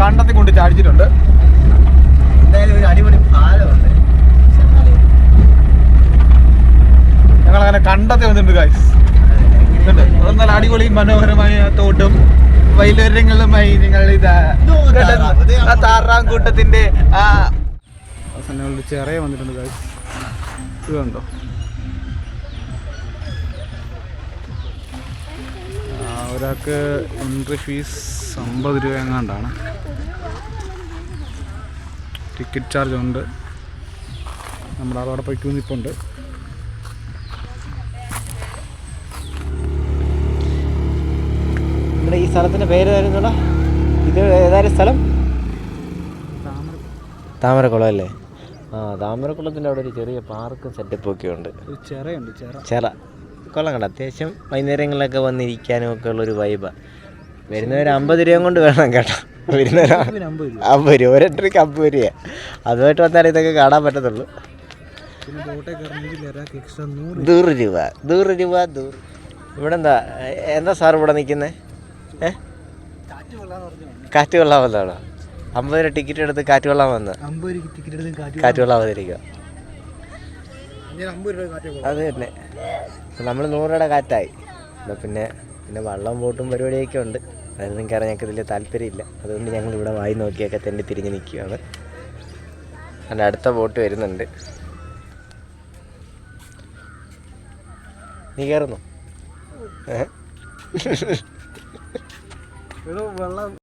കണ്ടത്തിൽ കൊണ്ട് ചാടിച്ചിട്ടുണ്ട്. എന്തായാലും ഒരു അടിപൊളി പാലമുണ്ട്. ഞങ്ങളങ്ങനെ കണ്ടത്തിൽ വന്നിട്ടുണ്ട് ഗൈസ്. നല്ല അടിപൊളി മനോഹരമായ തോട്ടും വൈലൂര്യങ്ങളുമായി നിങ്ങൾ താറാങ്കൂട്ടത്തിന്റെ ചെറിയ വന്നിട്ടുണ്ട് ഗൈസ്. ഇത് കണ്ടോ, ഒരാൾക്ക് എൻട്രി ഫീസ് 50 രൂപ എങ്ങാണ്ടാണ്. ടിക്കറ്റ് ചാർജ് ഉണ്ട്. നമ്മുടെ അതോടെ പോയി നിൽപ്പുണ്ട്. നമ്മുടെ ഈ സ്ഥലത്തിൻ്റെ പേര് തരുന്നടാ, ഇത് ഏതായാലും സ്ഥലം താമരക്കുളം അല്ലേ? ആ, താമരക്കുളത്തിൻ്റെ അവിടെ ഒരു ചെറിയ പാർക്കും സെറ്റപ്പും ഒക്കെ ഉണ്ട്. ചെറ കൊള്ളാം കണ്ട. അത്യാവശ്യം വൈകുന്നേരങ്ങളിലൊക്കെ വന്നിരിക്കാനും ഒക്കെ ഉള്ളൊരു വൈബാണ്. വരുന്നവർ 50 രൂപ കൊണ്ട് വേണം കേട്ടോ. വരുന്നവർ 50 രൂപ, ഒരു എൻട്രിക്ക് 50 രൂപ. അതുമായിട്ട് വന്നാലേ ഇതൊക്കെ കാണാൻ പറ്റത്തുള്ളൂ. 100 രൂപ. ഇവിടെ എന്താ സാർ ഇവിടെ നിൽക്കുന്നത്? കാറ്റ് കൊള്ളാൻ വന്നതാണോ? 50 രൂപ ടിക്കറ്റ് എടുത്ത് കാറ്റ് കൊള്ളാൻ വന്ന കാറ്റ് കൊള്ളാൻ വന്നിരിക്കുക. അത് തന്നെ, നമ്മൾ 100 രൂപയുടെ കാറ്റായി. പിന്നെ വള്ളം ബോട്ടും പരിപാടിയൊക്കെ ഉണ്ട്. അതൊന്നും കയറാൻ ഞങ്ങൾക്ക് വലിയ താല്പര്യമില്ല. അതുകൊണ്ട് ഞങ്ങൾ ഇവിടെ വായി നോക്കിയൊക്കെ തന്നെ തിരിഞ്ഞ് നിൽക്കുകയാണ്. അതിൻ്റെ അടുത്ത ബോട്ട് വരുന്നുണ്ട്. നീ കയറുന്നു?